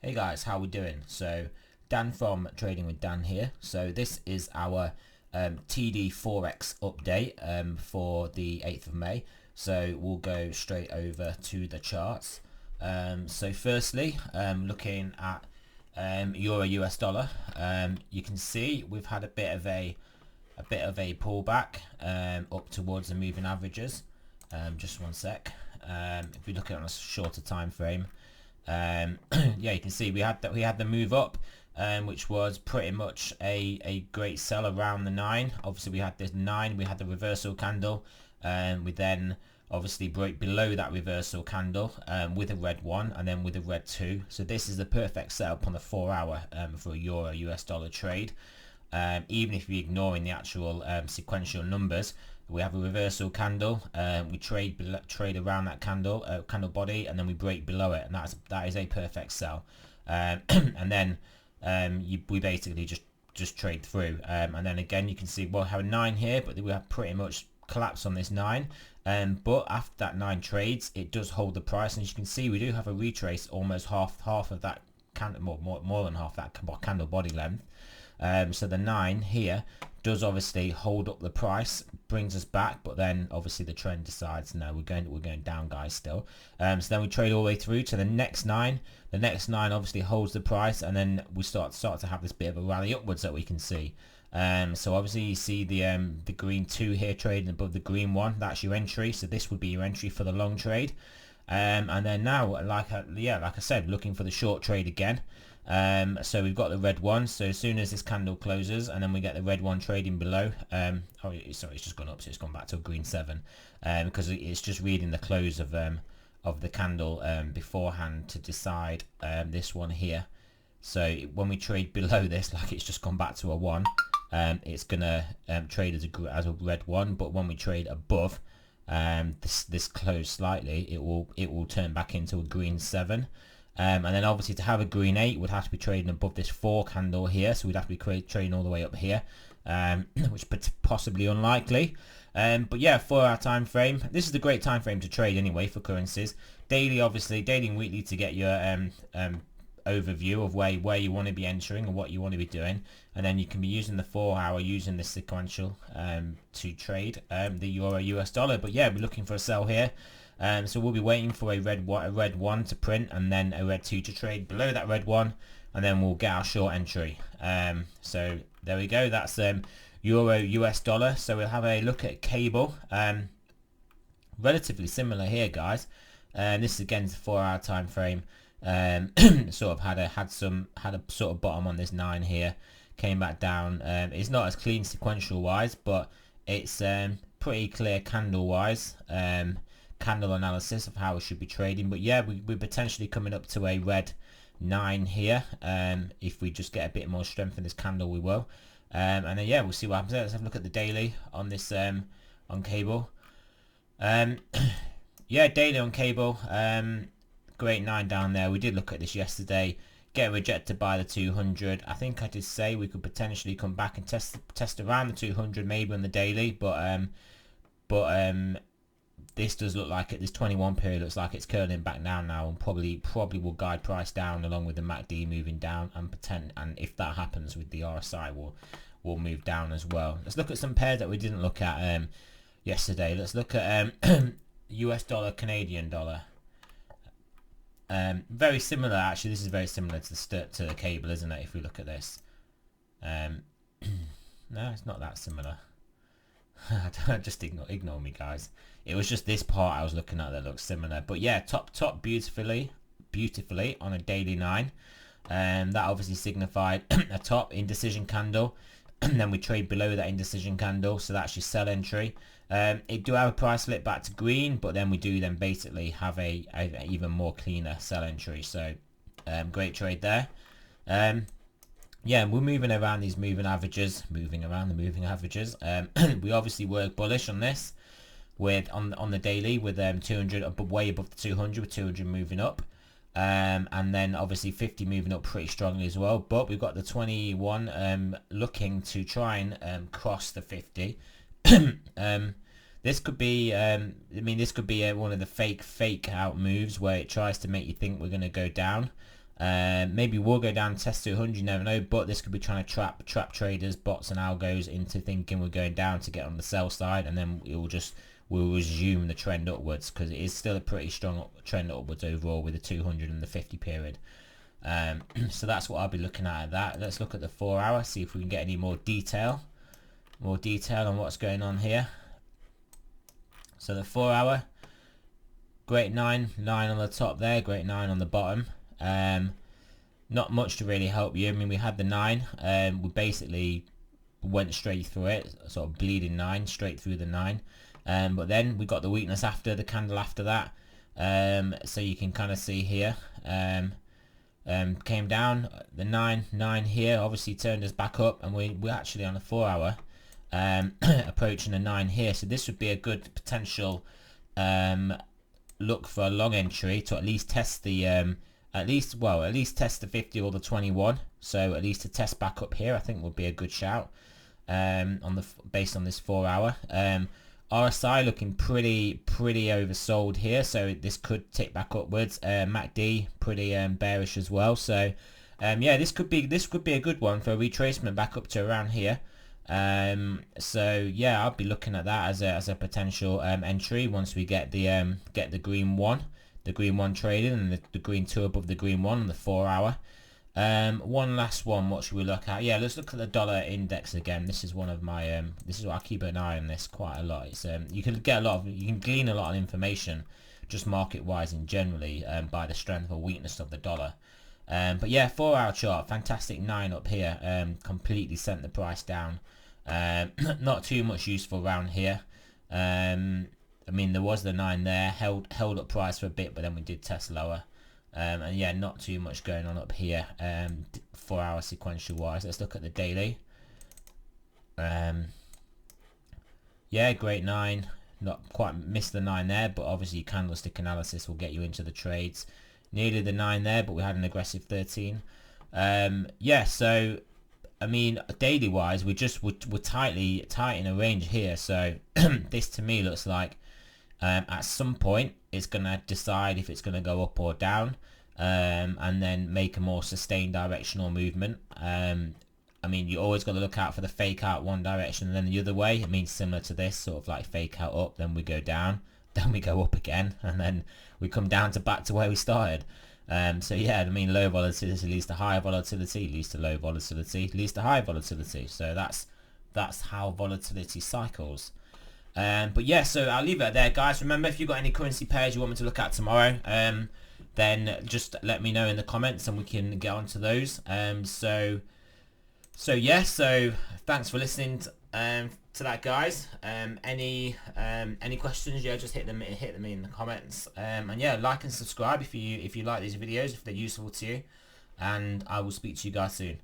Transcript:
Hey guys, how we doing? So Dan from Trading with Dan here. So this is our TD Forex update for the 8th of May. So we'll go straight over to the charts. So firstly, looking at Euro US dollar, you can see we've had a bit of a pullback up towards the moving averages. Just one sec. If we look at it on a shorter time frame, yeah, you can see we had the move up, which was pretty much a great sell around the 9. Obviously we had this 9, we had the reversal candle, we then obviously broke below that reversal candle with a red 1 and then with a red 2. So this is the perfect setup on the 4 hour for a Euro US dollar trade. Even if you're ignoring the actual sequential numbers, we have a reversal candle, we trade around that candle body, and then we break below it, and that is a perfect sell. And then we basically just trade through, and then again you can see we'll have a 9 here, but we have pretty much collapsed on this 9. But after that 9 trades, it does hold the price, and as you can see we do have a retrace almost half of that candle, more than half that candle body length. So the 9 here does obviously hold up the price, brings us back, but then obviously the trend decides no, we're going down, guys, still. So then we trade all the way through to the next 9. The next 9 obviously holds the price, and then we start to have this bit of a rally upwards that we can see. So obviously you see the green 2 here trading above the green 1. That's your entry. So this would be your entry for the long trade. And then now, like I said, looking for the short trade again. So we've got the red 1, so as soon as this candle closes and then we get the red 1 trading below, oh sorry, it's just gone up, so it's gone back to a green 7, because it's just reading the close of the candle beforehand to decide this one here. So when we trade below this, like it's just gone back to a 1, it's gonna trade as a red 1, but when we trade above this close slightly, it will turn back into a green 7. And then obviously to have a green 8 would have to be trading above this 4 candle here, so we'd have to be trading all the way up here, which is possibly unlikely. But yeah, 4 hour time frame, this is a great time frame to trade anyway for currencies. Daily, obviously, daily and weekly to get your overview of where you want to be entering and what you want to be doing, and then you can be using the 4 hour, using the sequential to trade the Euro US dollar. But yeah, we're looking for a sell here. So we'll be waiting for a red 1 to print, and then a red 2 to trade below that red 1, and then we'll get our short entry. So there we go, that's Euro US dollar. So we'll have a look at cable. Relatively similar here, guys. This is again the 4 hour time frame. Sort of had a sort of bottom on this 9 here, came back down. It's not as clean sequential wise, but it's pretty clear candle wise. Candle analysis of how we should be trading. But yeah, we're potentially coming up to a red 9 here. If we just get a bit more strength in this candle, we will. And then yeah, we'll see what happens there. Let's have a look at the daily on this on cable. Yeah, daily on cable, great 9 down there. We did look at this yesterday, get rejected by the 200. I think I did say we could potentially come back and test around the 200 maybe on the daily, but this does look like it. This 21 period looks like it's curling back down now, and probably will guide price down along with the MACD moving down, and if that happens with the RSI, will move down as well. Let's look at some pairs that we didn't look at yesterday. Let's look at US dollar, Canadian dollar. Very similar actually. This is very similar to the cable, isn't it? If we look at this, no, it's not that similar. Just ignore me, guys. It was just this part I was looking at that looks similar. But yeah, top beautifully on a daily 9. That obviously signified a top indecision candle, and then we trade below that indecision candle, so that's your sell entry. It do have a price slip back to green, but then we do then basically have a even more cleaner sell entry. So great trade there. Yeah, we're moving around these moving averages, moving around the moving averages. We obviously work bullish on this with on the daily with 200 way above the 200, with 200 moving up, and then obviously 50 moving up pretty strongly as well. But we've got the 21 looking to try and cross the 50. This could be this could be one of the fake out moves where it tries to make you think we're going to go down. Maybe we'll go down and test 200, you never know, but this could be trying to trap traders, bots and algos into thinking we're going down to get on the sell side, and then we'll resume the trend upwards, because it is still a pretty strong trend upwards overall with the 200 and the 50 period. So that's what I'll be looking at that. Let's look at the 4 hour, see if we can get any more detail on what's going on here. So the 4 hour, great 9 on the top there, great 9 on the bottom. Not much to really help you. I mean, we had the 9, we basically went straight through it, sort of bleeding 9 straight through the 9, but then we got the weakness after the candle after that. So you can kind of see here, came down, the 9 here obviously turned us back up, and we're actually on a 4 hour approaching a 9 here. So this would be a good potential look for a long entry to at least test the at least test the 50 or the 21. So at least to test back up here, I think would be a good shout based on this 4 hour. RSI looking pretty oversold here, so this could tick back upwards. MACD pretty bearish as well. So yeah, this could be a good one for a retracement back up to around here. So yeah, I'll be looking at that as a potential entry once we get the green one traded, and the green 2 above the green 1 on the 4 hour. One last one, what should we look at? Yeah, let's look at the dollar index again. This is one of my this is what I keep an eye on this quite a lot. It's you can glean a lot of information just market wise and generally by the strength or weakness of the dollar. But yeah, 4 hour chart, fantastic 9 up here, completely sent the price down. Not too much useful around here. I mean, there was the 9 there, held up price for a bit, but then we did test lower. And yeah, not too much going on up here 4 hour sequential wise. Let's look at the daily. Yeah, great 9, not quite missed the 9 there, but obviously candlestick analysis will get you into the trades. Nearly the 9 there, but we had an aggressive 13. Yeah, so I mean, daily wise, we're tight in a range here. So this to me looks like at some point it's gonna decide if it's gonna go up or down, and then make a more sustained directional movement. I mean, you always got to look out for the fake out one direction and then the other way. It means similar to this, sort of like fake out up, then we go down, then we go up again, and then we come down to back to where we started. So yeah, I mean, low volatility leads to higher volatility, leads to low volatility, leads to high volatility. So that's how volatility cycles. But yeah, so I'll leave it there, guys. Remember, if you've got any currency pairs you want me to look at tomorrow, then just let me know in the comments and we can get onto those. So yeah, so thanks for listening to that, guys. Any questions? Yeah, just hit them in the comments. And yeah, like and subscribe if you like these videos, if they're useful to you. And I will speak to you guys soon.